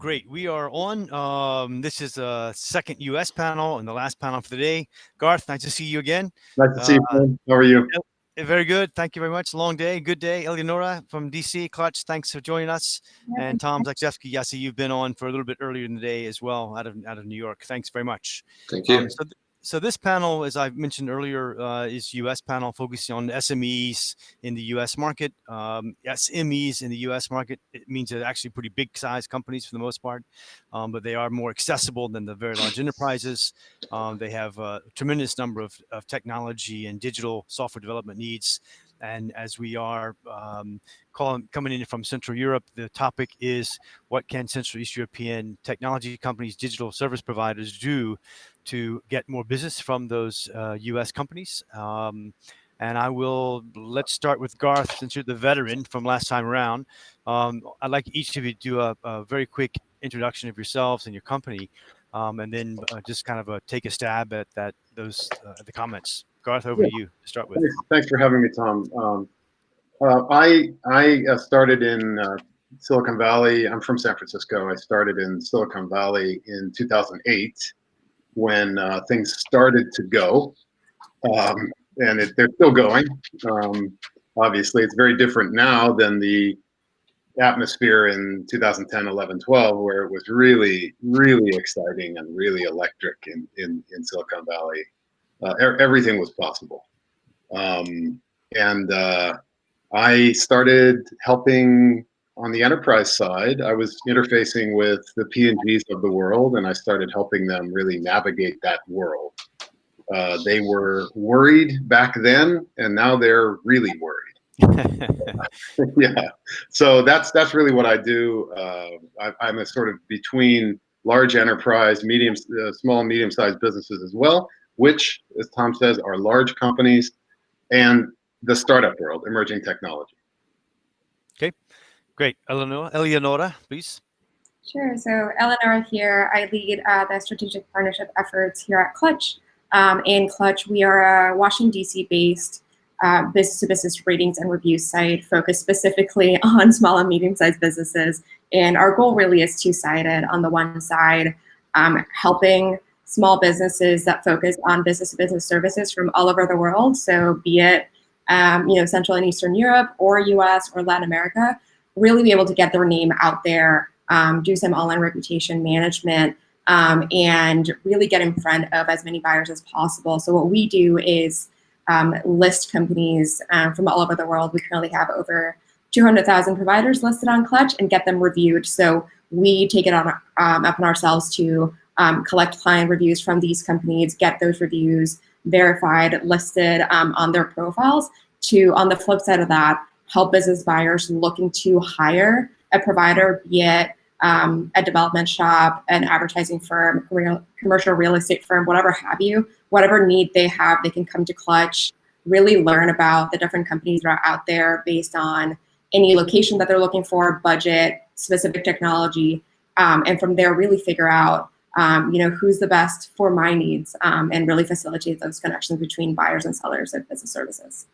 Great. We are on. This is a second U.S. panel and the last panel for the day. Garth, nice to see you again. Nice to see you, Tim. How are you? Very good. Thank you very much. Long day. Good day. Eleonora from DC, Clutch, thanks for joining us. And Tom Zakrzewski, I see you've been on for a little bit earlier in the day as well out of New York. Thanks very much. Thank you. So this panel, as I mentioned earlier, is U.S. panel focusing on SMEs in the U.S. market. SMEs in the U.S. market, it means they're actually pretty big size companies for the most part, but they are more accessible than the very large enterprises. They have a tremendous number of technology and digital software development needs. And as we are coming in from Central Europe, the topic is what can Central East European technology companies, digital service providers do to get more business from those U.S. companies. And let's start with Garth, since you're the veteran from last time around. I'd like each of you to do a very quick introduction of yourselves and your company, and then just kind of take a stab at the comments. Garth, over to you to start with. Thanks for having me, Tom. I started in Silicon Valley. I'm from San Francisco. I started in Silicon Valley in 2008 when things started to go, and they're still going. Obviously, it's very different now than the atmosphere in 2010, 11, 12, where it was really, really exciting and really electric in Silicon Valley. Everything was possible. I started helping on the enterprise side. I was interfacing with the P&Gs of the world, and I started helping them really navigate that world. They were worried back then, and now they're really worried. Yeah, so that's really what I do. I'm a sort of between large enterprise, small, medium-sized businesses as well, which, as Tom says, are large companies, and the startup world, emerging technology. Okay, great. Eleonora, please. Sure. So Eleonora here. I lead the strategic partnership efforts here at Clutch. In Clutch, we are a Washington, D.C. based business-to-business ratings and review site focused specifically on small and medium-sized businesses. And our goal really is two-sided. On the one side, helping small businesses that focus on business-to-business services from all over the world. So be it Central and Eastern Europe or US or Latin America, really be able to get their name out there, do some online reputation management, and really get in front of as many buyers as possible. So what we do is list companies from all over the world. We currently have over 200,000 providers listed on Clutch and get them reviewed. So we take it upon ourselves to collect client reviews from these companies, get those reviews verified, listed on their profiles, to, on the flip side of that, help business buyers looking to hire a provider, be it a development shop, an advertising firm, commercial real estate firm, whatever have you, whatever need they have, they can come to Clutch, really learn about the different companies that are out there based on any location that they're looking for, budget, specific technology, and from there really figure out who's the best for my needs, and really facilitate those connections between buyers and sellers of business services.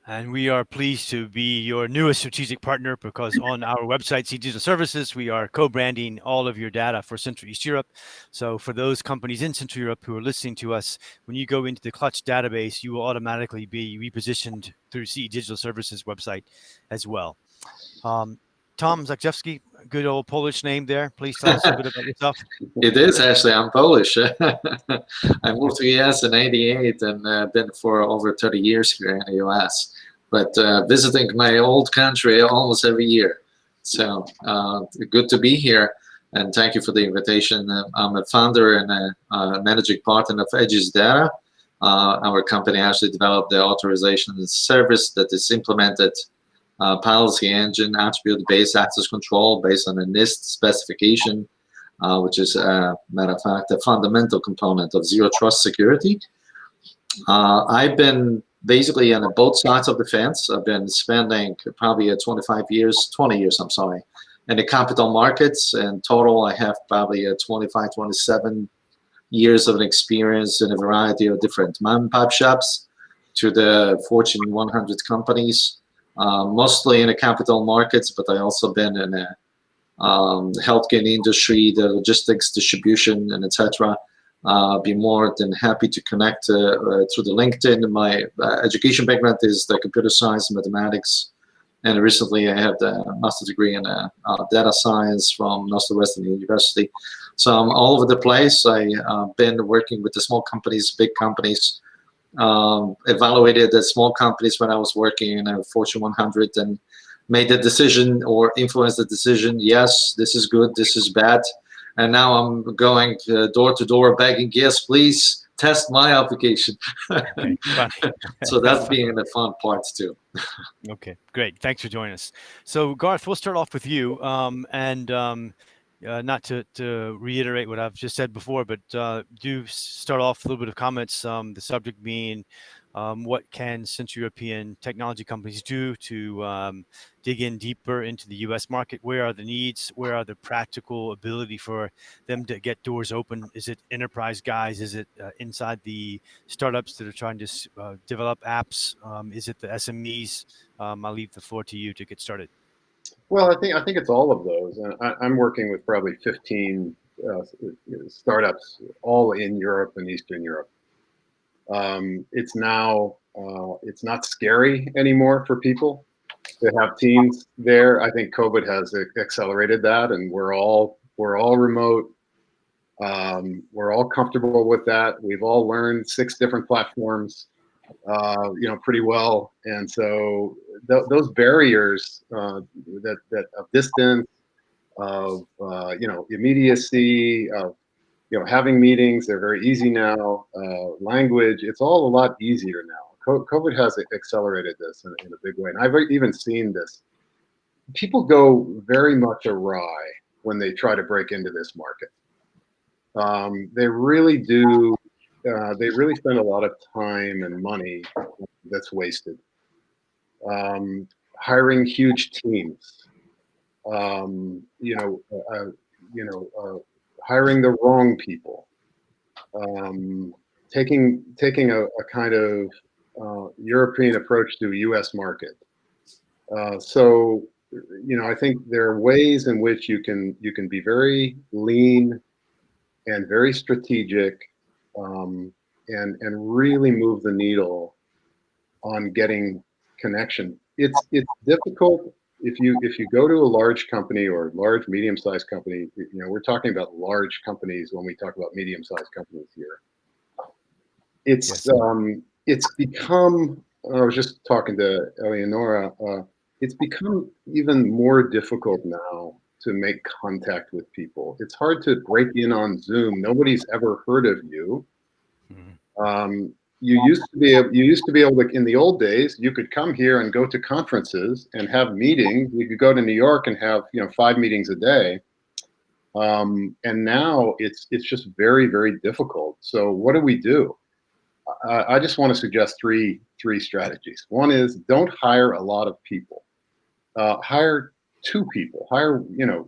And we are pleased to be your newest strategic partner, because on our website, CEE Digital Services, we are co-branding all of your data for Central East Europe. So for those companies in Central Europe who are listening to us, when you go into the Clutch database, you will automatically be repositioned through CEE Digital Services website as well. Tom Zakrzewski, good old Polish name there. Please tell us a bit about yourself. It is actually, I'm Polish. I moved to the US in '88 and been for over 30 years here in the US. But visiting my old country almost every year. So good to be here, and thank you for the invitation. I'm a founder and a managing partner of Edge's Data. Our company actually developed the authorization service that is implemented policy engine, attribute-based access control based on a NIST specification, which is, matter of fact, a fundamental component of zero trust security. I've been basically on both sides of the fence. I've been spending probably 20 years, I'm sorry, in the capital markets. In total, I have probably 25, 27 years of experience in a variety of different mom-and-pop shops to the Fortune 100 companies. Mostly in the capital markets, but I also been in healthcare industry, the logistics, distribution, and etc. Be more than happy to connect through the LinkedIn. My education background is the computer science and mathematics, and recently I have the master's degree in data science from Northwestern University. So I'm all over the place. I've been working with the small companies, big companies, evaluated the small companies when I was working in a Fortune 100 and made the decision or influenced the decision. Yes, this is good, this is bad. And now I'm going door to door begging, yes, please test my application. Okay, so that's being the fun part too. Okay, great. Thanks for joining us. So Garth, we'll start off with you. Not to reiterate what I've just said before, but do start off with a little bit of comments. The subject being, what can Central European technology companies do to dig in deeper into the U.S. market? Where are the needs? Where are the practical ability for them to get doors open? Is it enterprise guys? Is it inside the startups that are trying to develop apps? Is it the SMEs? I'll leave the floor to you to get started. Well, I think it's all of those. I'm working with probably 15 startups, all in Europe and Eastern Europe. It's not scary anymore for people to have teams there. I think COVID has accelerated that, and we're all remote. We're all comfortable with that. We've all learned 6 different platforms, pretty well. And so those barriers that of distance, of immediacy, of having meetings, they're very easy now. Language, it's all a lot easier now. COVID has accelerated this in a big way, and I've even seen this. People go very much awry when they try to break into this market. They really do. They really spend a lot of time and money that's wasted. Hiring huge teams. Hiring the wrong people. Taking a kind of European approach to a U.S. market. So I think there are ways in which you can be very lean and very strategic, and really move the needle on getting connection. It's difficult if you go to a large company or large medium-sized company. We're talking about large companies when we talk about medium-sized companies here. It's become. I was just talking to Eleonora. It's become even more difficult now to make contact with people. It's hard to break in on Zoom. Nobody's ever heard of you. You used to be able to, in the old days, you could come here and go to conferences and have meetings. You could go to New York and have 5 meetings a day. And now it's just very, very difficult. So what do? I just want to suggest three strategies. One is, don't hire a lot of people. Hire 2 people. Hire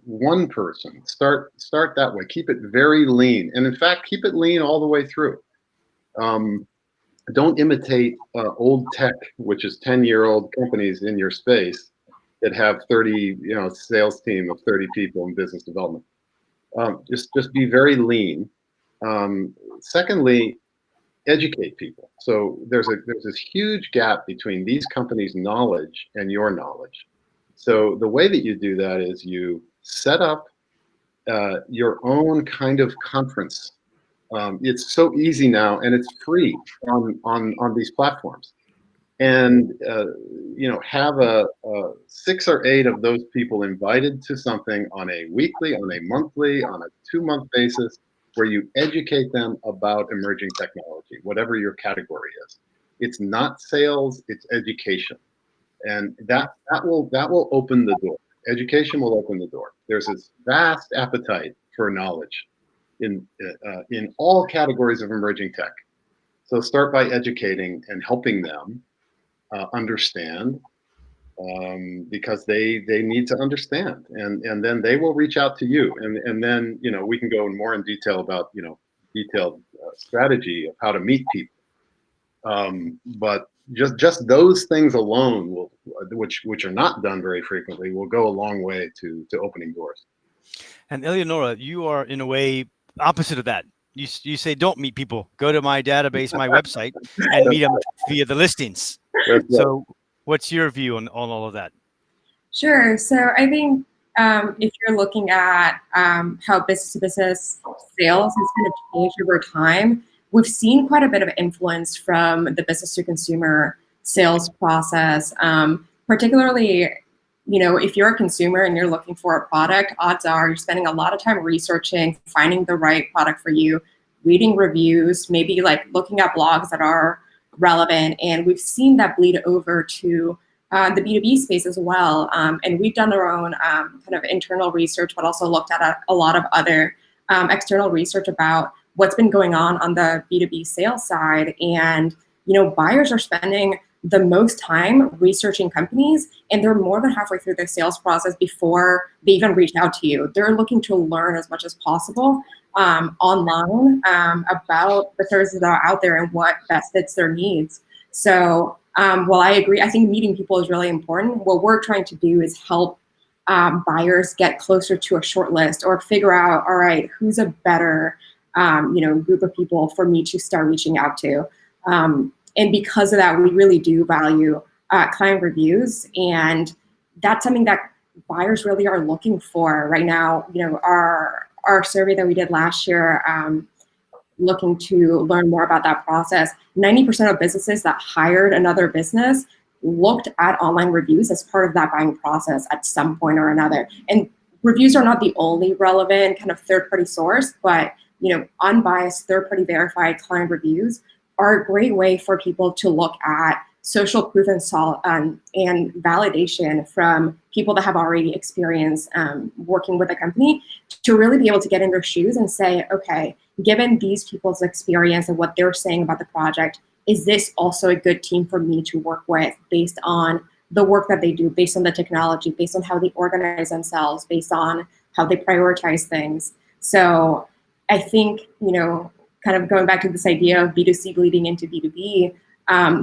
one person. Start that way. Keep it very lean, and in fact, keep it lean all the way through. Don't imitate old tech, which is 10-year-old companies in your space that have 30 sales team of 30 people in business development. Just be very lean. Secondly, educate people. So there's this huge gap between these companies' knowledge and your knowledge. So the way that you do that is you set up your own kind of conference. It's so easy now, and it's free on these platforms. And have a 6 or 8 of those people invited to something on a weekly, on a monthly, on a 2-month basis, where you educate them about emerging technology, whatever your category is. It's not sales, it's education. And that will open the door. Education will open the door. There's this vast appetite for knowledge in all categories of emerging tech. So start by educating and helping them understand, because they need to understand, and then they will reach out to you, and then we can go more in detail about detailed strategy of how to meet people. But just those things alone which are not done very frequently, will go a long way to opening doors. And Eleonora, you are in a way opposite of that. You say don't meet people. Go to my database, my website, and meet them via the listings. So, what's your view on all of that? Sure. So I think if you're looking at how business-to-business sales has kind of changed over time, we've seen quite a bit of influence from the business-to-consumer sales process. Particularly, if you're a consumer and you're looking for a product, odds are you're spending a lot of time researching, finding the right product for you, reading reviews, maybe like looking at blogs that are relevant. And we've seen that bleed over to the B2B space as well. And we've done our own kind of internal research, but also looked at a lot of other external research about what's been going on the B2B sales side. And, buyers are spending the most time researching companies, and they're more than halfway through the sales process before they even reach out to you. They're looking to learn as much as possible online about the services that are out there and what best fits their needs. So while I agree, I think meeting people is really important. What we're trying to do is help buyers get closer to a short list or figure out, all right, who's a better group of people for me to start reaching out to. And because of that, we really do value client reviews, and that's something that buyers really are looking for right now. Our survey that we did last year, looking to learn more about that process, 90% of businesses that hired another business looked at online reviews as part of that buying process at some point or another. And reviews are not the only relevant kind of third-party source, but unbiased, third-party verified client reviews are a great way for people to look at social proof and validation from people that have already experienced working with a company, to really be able to get in their shoes and say, okay, given these people's experience and what they're saying about the project, is this also a good team for me to work with based on the work that they do, based on the technology, based on how they organize themselves, based on how they prioritize things. So I think, kind of going back to this idea of B2C bleeding into B2B,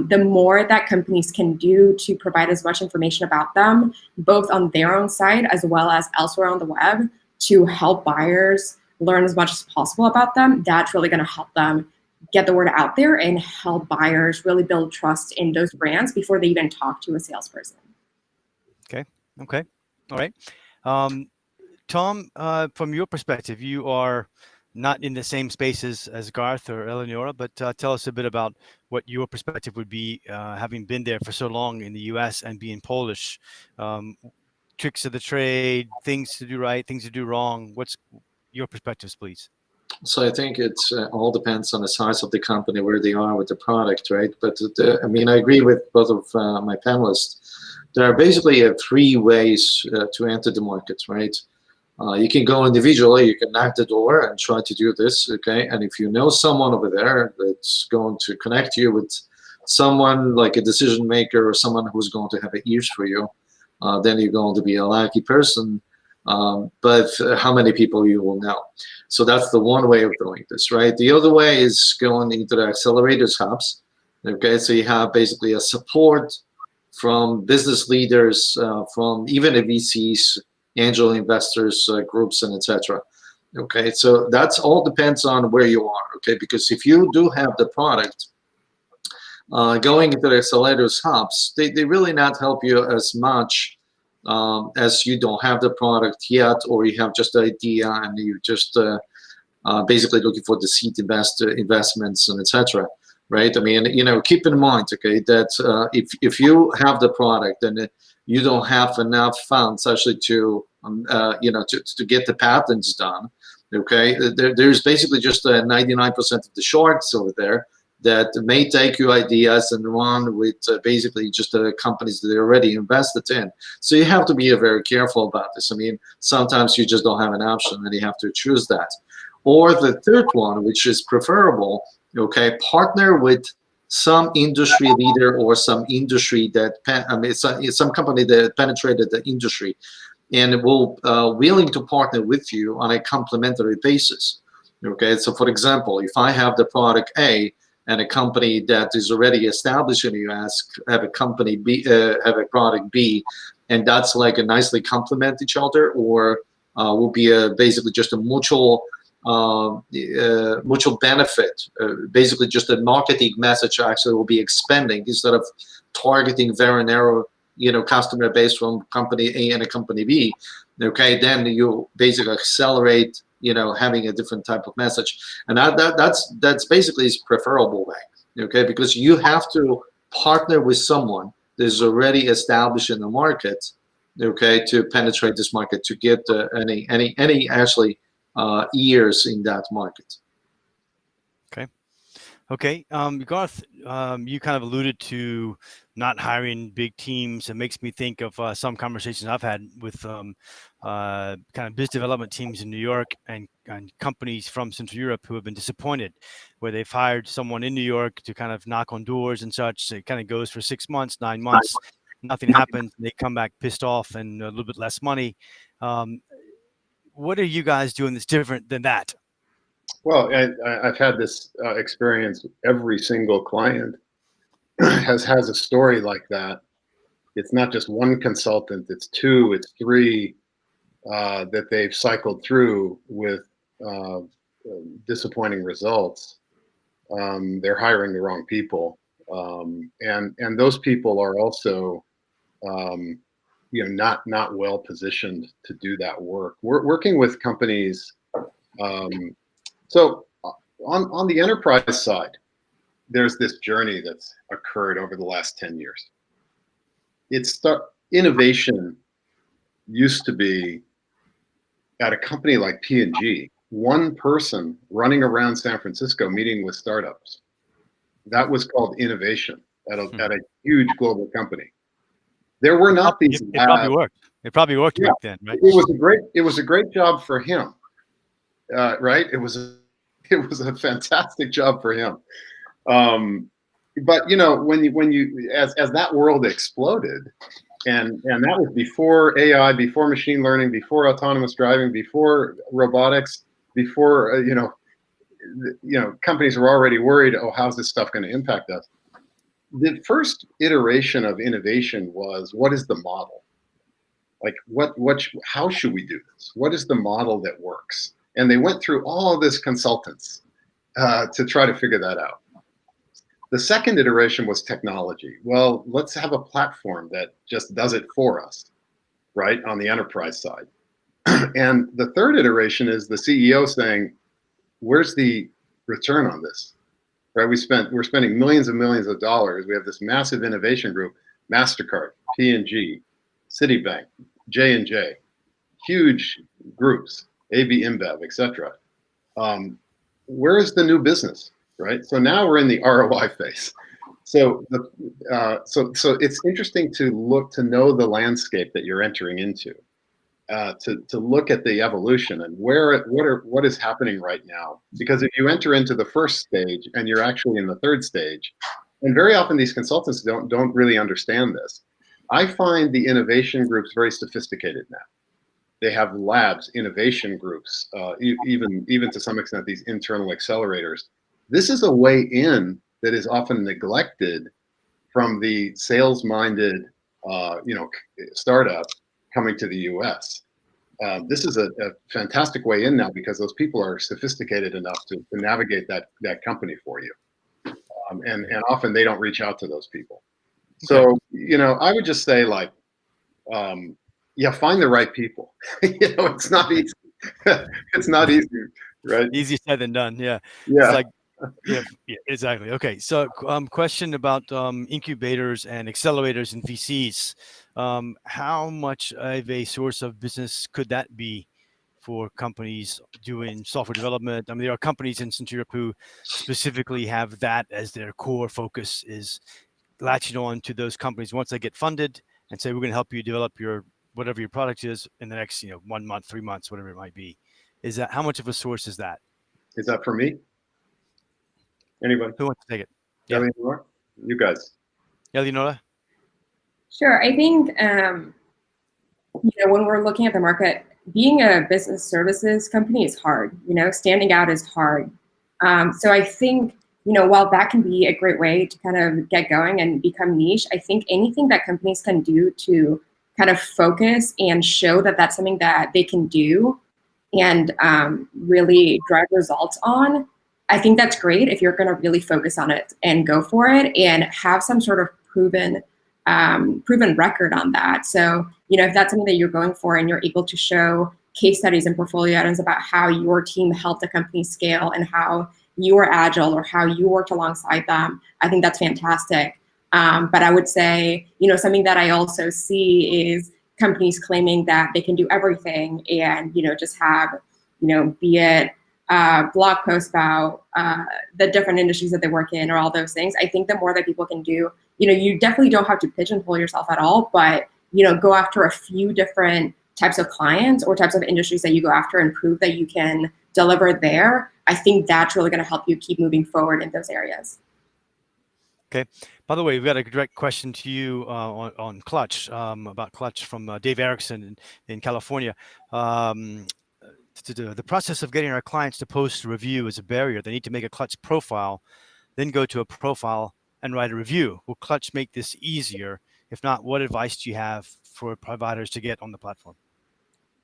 the more that companies can do to provide as much information about them, both on their own site as well as elsewhere on the web, to help buyers learn as much as possible about them, that's really going to help them get the word out there and help buyers really build trust in those brands before they even talk to a salesperson. Okay. All right. Tom, from your perspective, you are not in the same spaces as Garth or Eleonora, but tell us a bit about what your perspective would be, having been there for so long in the US and being Polish. Tricks of the trade, things to do right, things to do wrong. What's your perspectives, please? So I think it all depends on the size of the company, where they are with the product, right? But I agree with both of my panelists. There are basically 3 ways to enter the market, right? You can go individually, you can knock the door and try to do this, okay? And if you know someone over there that's going to connect you with someone like a decision maker or someone who's going to have ears for you, then you're going to be a lucky person. But how many people you will know? So that's the one way of doing this, right? The other way is going into the accelerators hubs, okay? So you have basically a support from business leaders, from even the VCs, angel investors, groups, and etc. Okay, so that's all depends on where you are, okay? Because if you do have the product, going into the accelerators hubs, they really not help you as much as you don't have the product yet, or you have just the idea and you just basically looking for the seed investments and etc. Right? I mean, keep in mind, okay, that if you have the product, then you don't have enough funds actually to get the patents done. Okay, there's basically just 99% of the sharks over there that may take your ideas and run with basically just the companies that they already invested in. So you have to be very careful about this. I mean, sometimes you just don't have an option and you have to choose that. Or the third one, which is preferable, okay, partner with some industry leader or some industry that, it's some company that penetrated the industry and will willing to partner with you on a complementary basis. Okay, so for example, if I have the product A and a company that is already established in the US have a company B, have a product B, and that's like a nicely complement each other, or will be basically just a mutual mutual benefit. Basically, just a marketing message actually will be expanding instead of targeting very narrow, customer base from company A and a company B. Okay, then you basically accelerate, having a different type of message, and that's basically is preferable way. Okay, because you have to partner with someone that is already established in the market. Okay, to penetrate this market, to get any actually ears in that market. Okay, Garth, you kind of alluded to not hiring big teams. It makes me think of some conversations I've had with kind of business development teams in New York and companies from Central Europe who have been disappointed, where they've hired someone in New York to kind of knock on doors and such. It kind of goes for 6 months, 9 months, nothing happens. They come back pissed off and a little bit less money. What are you guys doing that's different than that? Well, I've had this experience. Every single client has a story like that. It's not just one consultant, it's two, it's three that they've cycled through with disappointing results. They're hiring the wrong people. And those people are also not well positioned to do that work. We're working with companies. So on the enterprise side, there's this journey that's occurred over the last 10 years. Innovation used to be at a company like P&G, one person running around San Francisco meeting with startups. That was called innovation at a huge global company. There were not these. It probably worked. It probably worked back then, right? It was a great job for him, right? It was a fantastic job for him. But when you as that world exploded, and that was before AI, before machine learning, before autonomous driving, before robotics, before companies were already worried, oh, how's this stuff going to impact us? The first iteration of innovation was, what is the model? Like, how should we do this? What is the model that works? And they went through all of this consultants to try to figure that out. The second iteration was technology. Well, let's have a platform that just does it for us, right, on the enterprise side. And the third iteration is the CEO saying, where's the return on this? Right? We're spending millions and millions of dollars. We have this massive innovation group, MasterCard, P&G, Citibank, J&J, huge groups, AB InBev, etc. Where is the new business, right? So now we're in the ROI phase. So so it's interesting to know the landscape that you're entering into, to look at the evolution and what is happening right now. Because if you enter into the first stage and you're actually in the third stage, and very often these consultants don't really understand this. I find the innovation groups very sophisticated now. They have labs, innovation groups, even to some extent these internal accelerators. This is a way in that is often neglected from the sales-minded, startup coming to the U.S. This is a fantastic way in now because those people are sophisticated enough to navigate that company for you, and often they don't reach out to those people. So I would just say find the right people. It's not easy. It's not easy, right? Easier said than done. Yeah. Yeah. It's yeah, exactly. Okay. So, question about incubators and accelerators and VCs. How much of a source of business could that be for companies doing software development? I mean, there are companies in Central Europe who specifically have that as their core focus, is latching on to those companies once they get funded and say, we're going to help you develop whatever your product is in the next 1 month, 3 months, whatever it might be. How much of a source is that? Is that for me? Anybody? Who wants to take it? Yeah. Eleonora? You guys. Eleonora? Sure. I think when we're looking at the market, being a business services company is hard. Standing out is hard. So I think while that can be a great way to kind of get going and become niche, I think anything that companies can do to kind of focus and show that that's something that they can do and really drive results on, I think that's great if you're going to really focus on it and go for it and have some sort of proven record on that. So, if that's something that you're going for and you're able to show case studies and portfolio items about how your team helped the company scale and how you were agile or how you worked alongside them, I think that's fantastic. But I would say, something that I also see is companies claiming that they can do everything and, just have, be it blog posts about the different industries that they work in or all those things. I think the more that people can do, you definitely don't have to pigeonhole yourself at all, but, go after a few different types of clients or types of industries that you go after and prove that you can deliver there. I think that's really going to help you keep moving forward in those areas. Okay. By the way, we've got a direct question to you on Clutch, about Clutch from Dave Erickson in California. The process of getting our clients to post a review is a barrier. They need to make a Clutch profile, then go to a profile and write a review. Will Clutch make this easier? If not, what advice do you have for providers to get on the platform?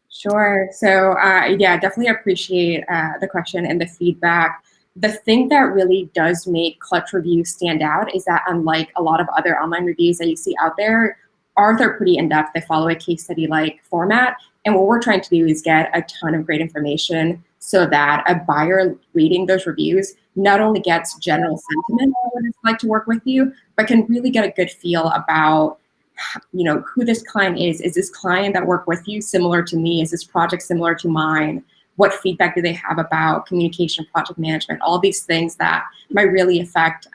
Sure. So yeah, definitely appreciate the question and the feedback. The thing that really does make Clutch reviews stand out is that unlike a lot of other online reviews that you see out there, ours are pretty in-depth. They follow a case study-like format. And what we're trying to do is get a ton of great information so that a buyer reading those reviews not only gets general sentiment on what it's like to work with you, but can really get a good feel about who this client is. Is this client that worked with you similar to me? Is this project similar to mine? What feedback do they have about communication, project management, all these things that might really affect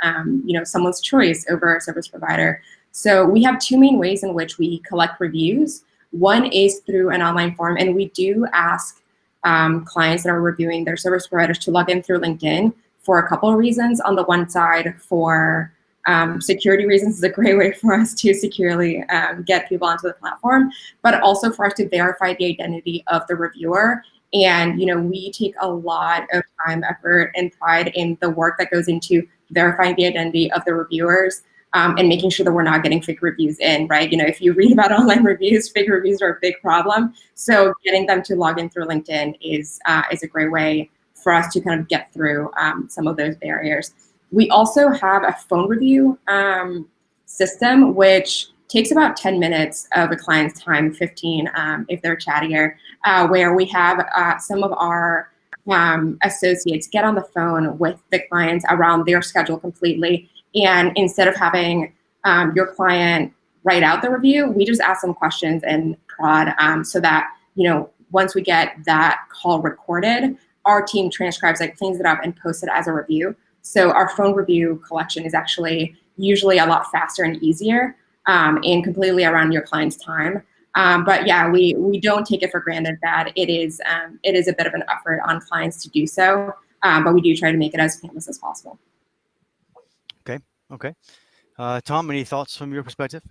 someone's choice over a service provider. So we have two main ways in which we collect reviews. One is through an online form, and we do ask clients that are reviewing their service providers to log in through LinkedIn for a couple of reasons. On the one side, for security reasons, is a great way for us to securely get people onto the platform, but also for us to verify the identity of the reviewer. And we take a lot of time, effort, and pride in the work that goes into verifying the identity of the reviewers and making sure that we're not getting fake reviews in, right? If you read about online reviews, fake reviews are a big problem. So getting them to log in through LinkedIn is a great way for us to kind of get through some of those barriers. We also have a phone review system, which takes about 10 minutes of a client's time, 15 if they're chattier, where we have some of our associates get on the phone with the clients around their schedule completely. And instead of having your client write out the review, we just ask them questions and prod so that, once we get that call recorded, our team transcribes it, cleans it up, and posts it as a review. So our phone review collection is actually usually a lot faster and easier and completely around your client's time. But yeah, we don't take it for granted that it is a bit of an effort on clients to do so, but we do try to make it as painless as possible. Okay. Tom, any thoughts from your perspective?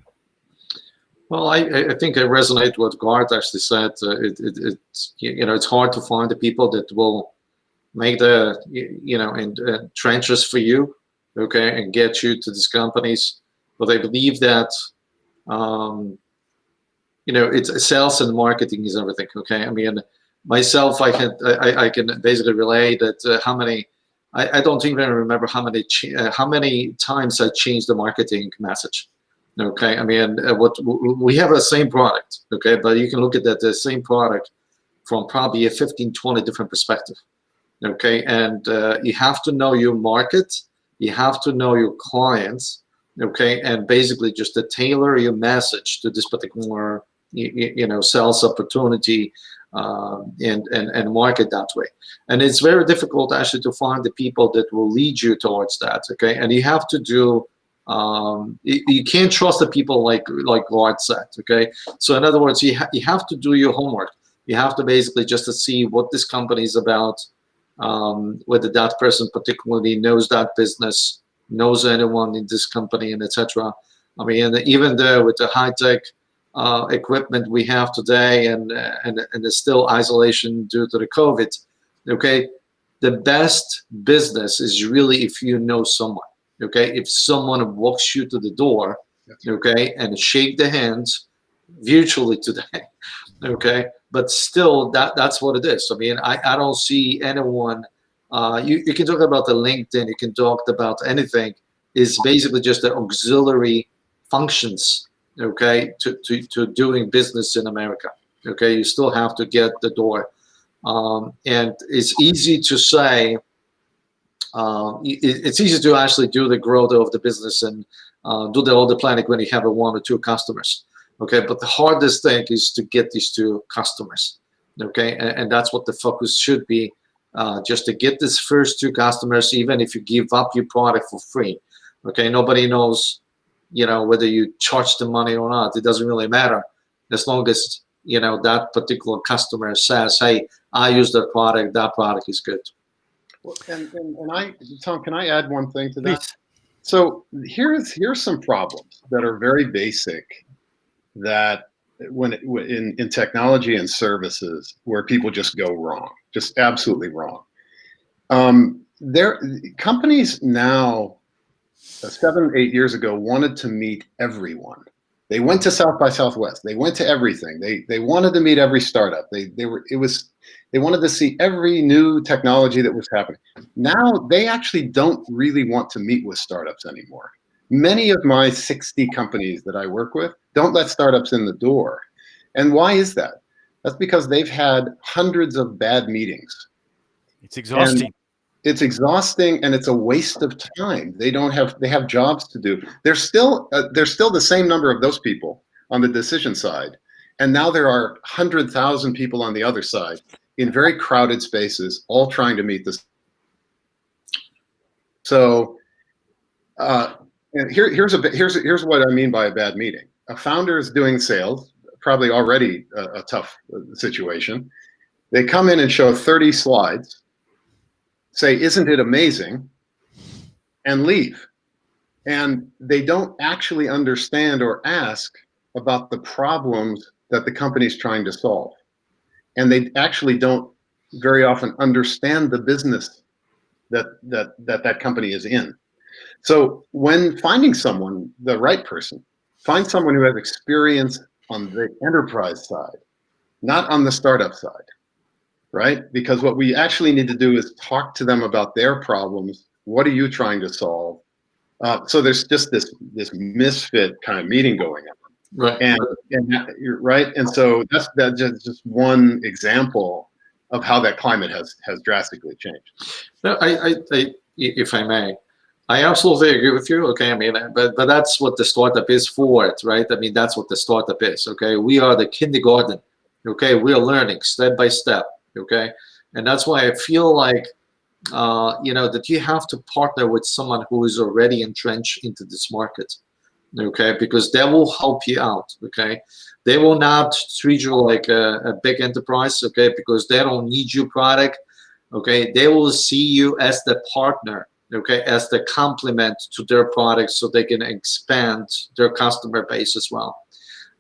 Well, I think I resonate with what Gart actually said. It's hard to find the people that will make the in trenches for you, okay, and get you to these companies. But I believe that it's sales and marketing is everything. Okay, I mean, myself, I can basically relay that how many. I don't even remember how many times I changed the marketing message. Okay, I mean, what we have the same product. Okay, but you can look at the same product from probably a 15, 20 different perspective. Okay, and you have to know your market, you have to know your clients. Okay, and basically just to tailor your message to this particular sales opportunity and market that way. And it's very difficult actually to find the people that will lead you towards that. Okay, and you have to do you can't trust the people like Gart said. Okay, so in other words, you have to do your homework. You have to basically just to see what this company is about, whether that person particularly knows that business, knows anyone in this company, and etc. I mean, even though with the high-tech equipment we have today, and there's still isolation due to the COVID, okay, the best business is really if you know someone, okay, if someone walks you to the door, okay, and shake the hands, virtually today. Okay, but still, that's what it is. I mean, I don't see anyone. You can talk about the LinkedIn, you can talk about anything. Is basically just the auxiliary functions, okay, to doing business in America. Okay, you still have to get the door, and it's easy to say. It's easy to actually do the growth of the business and do all the planning when you have one or two customers. Okay, but the hardest thing is to get these two customers. Okay, and that's what the focus should be, just to get these first two customers, even if you give up your product for free. Okay, nobody knows, you know, whether you charge the money or not. It doesn't really matter, as long as, you know, that particular customer says, hey, I use that product is good. Well, and Tom, can I add one thing to that? Please. So here's some problems that are very basic, that in technology and services, where people just go wrong, just absolutely wrong. Companies now, 7-8 years ago, wanted to meet everyone. They went to South by Southwest. They went to everything. They wanted to meet every startup. They wanted to see every new technology that was happening. Now they actually don't really want to meet with startups anymore. Many of my 60 companies that I work with don't let startups in the door. And why is that? That's because they've had hundreds of bad meetings. It's exhausting. And it's exhausting, and it's a waste of time. They have jobs to do. There's still the same number of those people on the decision side. And now there are 100,000 people on the other side in very crowded spaces, all trying to meet this. So, and here's what I mean by a bad meeting. A founder is doing sales, probably already a tough situation. They come in and show 30 slides, say, isn't it amazing, and leave. And they don't actually understand or ask about the problems that the company's trying to solve. And they actually don't very often understand the business that company is in. So when finding someone, the right person, find someone who has experience on the enterprise side, not on the startup side, right? Because what we actually need to do is talk to them about their problems. What are you trying to solve? So there's just this misfit kind of meeting going on. Right. And you're right. And so that's just one example of how that climate has drastically changed. No, if I may, I absolutely agree with you. Okay, I mean, but that's what the startup is for, it, right? I mean, that's what the startup is. Okay, we are the kindergarten. Okay, we are learning step by step. Okay, and that's why I feel like, you know, that you have to partner with someone who is already entrenched into this market. Okay, because they will help you out. Okay, they will not treat you like a big enterprise. Okay, because they don't need your product. Okay, they will see you as the partner. Okay, as the complement to their product, so they can expand their customer base as well.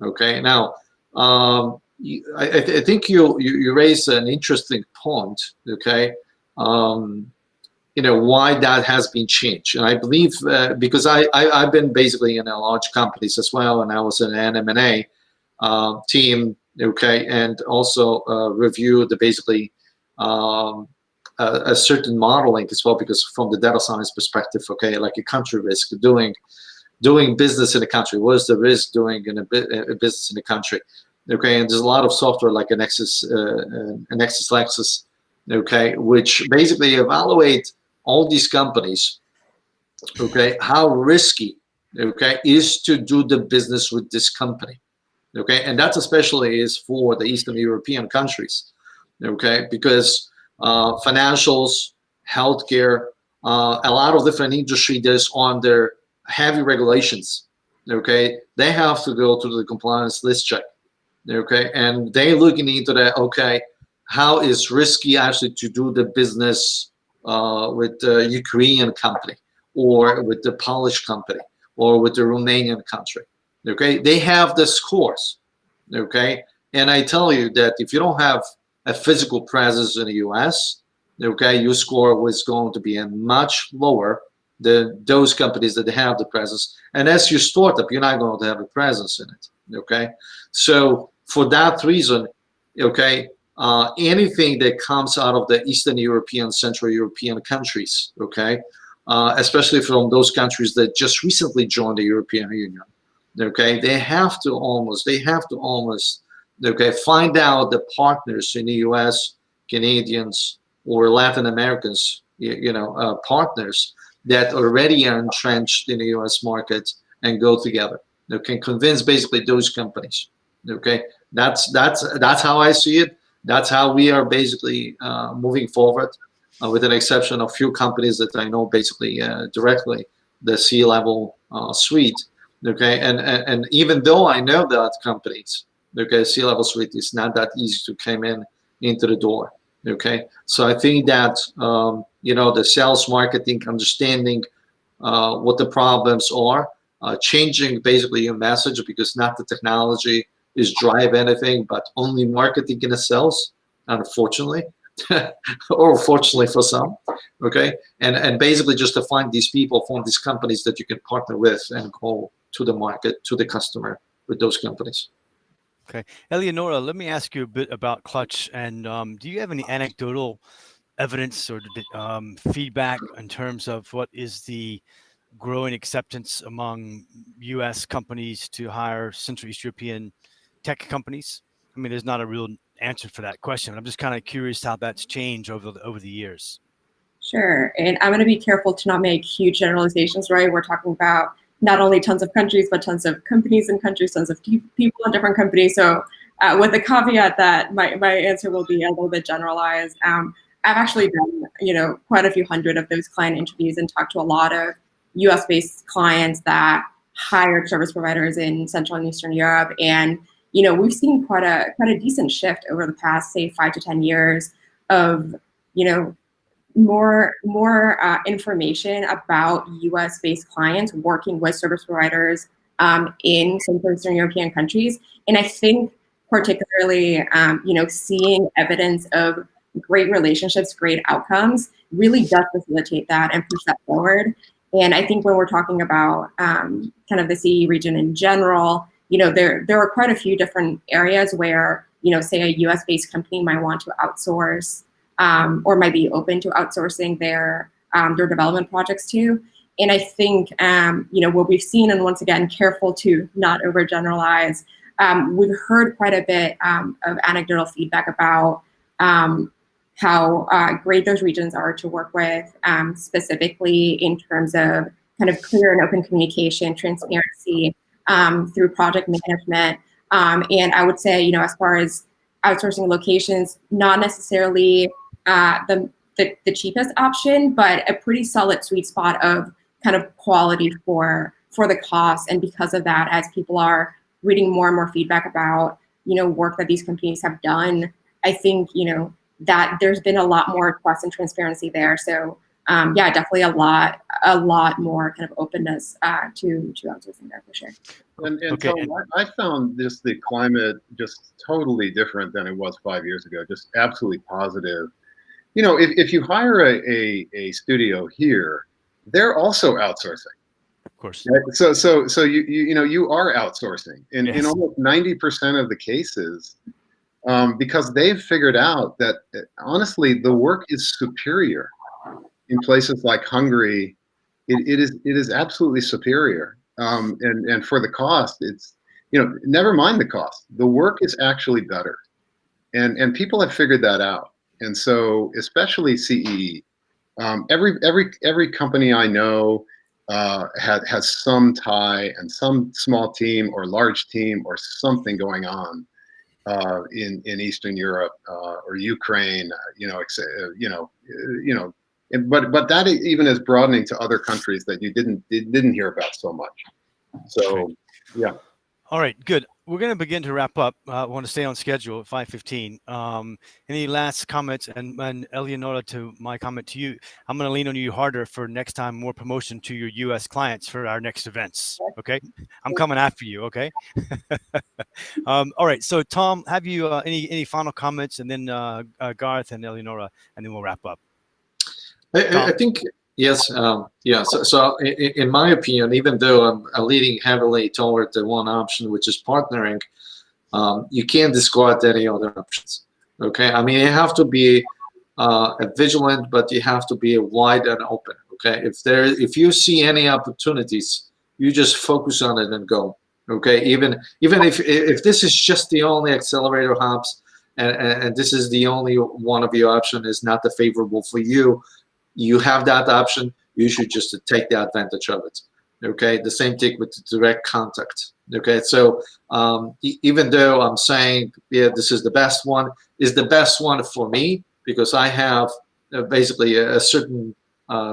Okay, now I think you raise an interesting point. Okay, you know, why that has been changed, and I believe because I've been basically in a large companies as well, and I was in an M&A team. Okay, and also reviewed the basically. A certain modeling as well, because from the data science perspective, okay, like a country risk, doing business in a country, what is the risk doing in a business in a country? Okay, and there's a lot of software like an Lexis, okay, which basically evaluate all these companies, okay, how risky, okay, is to do the business with this company, okay, and that especially is for the Eastern European countries, okay, because financials, healthcare, a lot of different industry that's on their heavy regulations. Okay, they have to go through the compliance list check. Okay, and they looking into that. Okay, how is risky actually to do the business with the Ukrainian company, or with the Polish company, or with the Romanian country? Okay, they have the scores. Okay, and I tell you that if you don't have a physical presence in the US, okay, your score was going to be much lower than those companies that have the presence. And as your startup, you're not going to have a presence in it. Okay, so for that reason, okay, anything that comes out of the Eastern European, Central European countries, okay, especially from those countries that just recently joined the European Union, okay, they have to almost, okay, find out the partners in the U.S., Canadians, or Latin Americans, partners that already are entrenched in the U.S. market and go together. They can convince basically those companies. Okay, that's how I see it. That's how we are basically moving forward, with an exception of few companies that I know basically directly, the C-level suite. Okay, and even though I know that companies, okay, C-level suite is not that easy to come into the door. Okay, so I think that the sales, marketing, understanding what the problems are, changing basically your message, because not the technology is drive anything, but only marketing and sales, unfortunately, or fortunately for some. Okay, and basically just to find these people from these companies that you can partner with and go to the market, to the customer with those companies. Okay, Eleonora, let me ask you a bit about Clutch. And do you have any anecdotal evidence or feedback in terms of what is the growing acceptance among U.S. companies to hire Central East European tech companies? I mean, there's not a real answer for that question. I'm just kind of curious how that's changed over the years. Sure, and I'm going to be careful to not make huge generalizations, right? We're talking about not only tons of countries, but tons of companies and countries, tons of people in different companies. So with the caveat that my answer will be a little bit generalized. I've actually done, quite a few hundred of those client interviews and talked to a lot of US-based clients that hired service providers in Central and Eastern Europe. And, we've seen quite a decent shift over the past, say, 5 to 10 years of, more information about US-based clients working with service providers in Central Eastern European countries. And I think particularly, seeing evidence of great relationships, great outcomes really does facilitate that and push that forward. And I think when we're talking about kind of the CEE region in general, there are quite a few different areas where, say a US-based company might want to outsource or might be open to outsourcing their development projects to. And I think, what we've seen, and once again, careful to not overgeneralize, we've heard quite a bit of anecdotal feedback about how great those regions are to work with, specifically in terms of kind of clear and open communication, transparency through project management. And I would say, as far as outsourcing locations, not necessarily the cheapest option, but a pretty solid sweet spot of kind of quality for the cost. And because of that, as people are reading more and more feedback about, work that these companies have done, I think, that there's been a lot more trust and transparency there. So yeah, definitely a lot more kind of openness to outsourcing there for sure. And Okay. so I found the climate just totally different than it was 5 years ago, just absolutely positive. If you hire a studio here, they're also outsourcing. Of course. Right? So you are outsourcing in Yes. almost 90% of the cases, because they've figured out that honestly the work is superior in places like Hungary. It is absolutely superior, and for the cost, it's never mind the cost. The work is actually better, and people have figured that out. And so, especially CEE, every company I know has some tie and some small team or large team or something going on in Eastern Europe or Ukraine. But that even is broadening to other countries that you didn't hear about so much. So, yeah. All right, good. We're going to begin to wrap up. I want to stay on schedule at 5:15. Any last comments? And Eleonora, to my comment to you, I'm going to lean on you harder for next time, more promotion to your U.S. clients for our next events. Okay, I'm coming after you. Okay. All right. So, Tom, have you any final comments, and then Garth and Eleonora, and then we'll wrap up. I think Yes, yeah. So in my opinion, even though I'm leaning heavily toward the one option, which is partnering, you can't discard any other options. Okay, I mean you have to be vigilant, but you have to be wide and open. Okay, if you see any opportunities, you just focus on it and go. Okay, even if this is just the only accelerator hubs, and this is the only one of your option is not the favorable for you, you have that option. You should just take the advantage of it. Okay, the same thing with the direct contact. Okay, so even though I'm saying, yeah, this is the best one, is the best one for me because I have basically a certain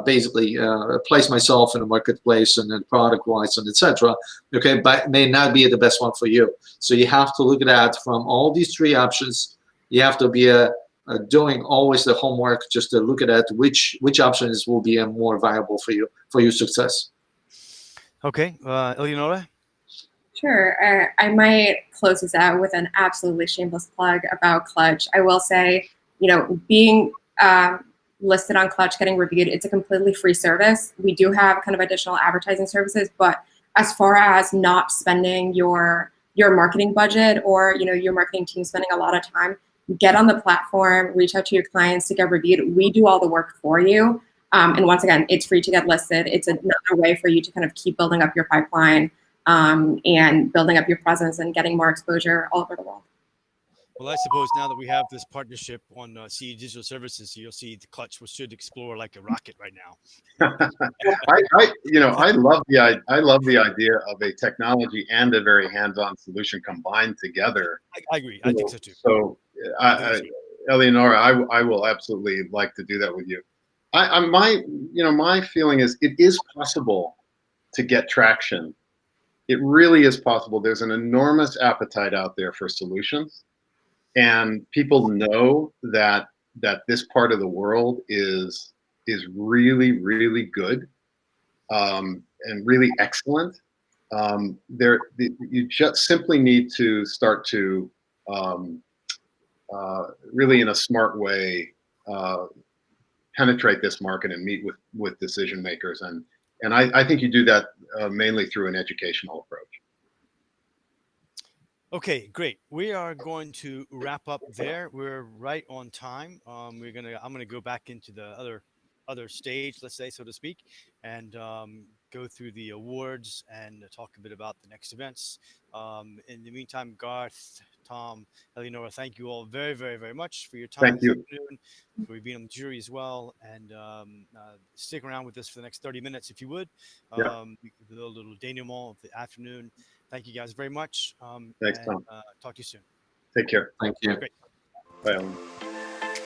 place myself in the marketplace and then product wise and etc. Okay, but may not be the best one for you. So you have to look at that from all these three options. You have to be doing always the homework just to look at which options will be more viable for your success. Okay, Eleonora? Sure. I might close this out with an absolutely shameless plug about Clutch. I will say, being listed on Clutch, getting reviewed, it's a completely free service. We do have kind of additional advertising services, but as far as not spending your marketing budget or your marketing team spending a lot of time, get on the platform, reach out to your clients to get reviewed. We do all the work for you. And once again, it's free to get listed. It's another way for you to kind of keep building up your pipeline and building up your presence and getting more exposure all over the world. Well, I suppose now that we have this partnership on CEE Digital Services, you'll see the Clutch should explore like a rocket right now. I love the idea of a technology and a very hands-on solution combined together. I agree. I think so too. So, Eleonora, I will absolutely like to do that with you. My feeling is it is possible to get traction. It really is possible. There's an enormous appetite out there for solutions. And people know that this part of the world is really, really good and really excellent. You just simply need to start to really, in a smart way, penetrate this market and meet with decision makers. And I think you do that mainly through an educational approach. Okay, great. We are going to wrap up there. We're right on time. I'm gonna go back into the other stage, let's say, so to speak, and go through the awards and talk a bit about the next events. In the meantime, Garth, Tom, Eleonora, thank you all very, very, very much for your time Thank you. this afternoon, for being on the jury as well, and stick around with us for the next 30 minutes if you would. Yeah. The little denouement of the afternoon. Thank you guys very much. Thanks, Tom. Talk to you soon. Take care. Thank you. Great. Bye, Ellen.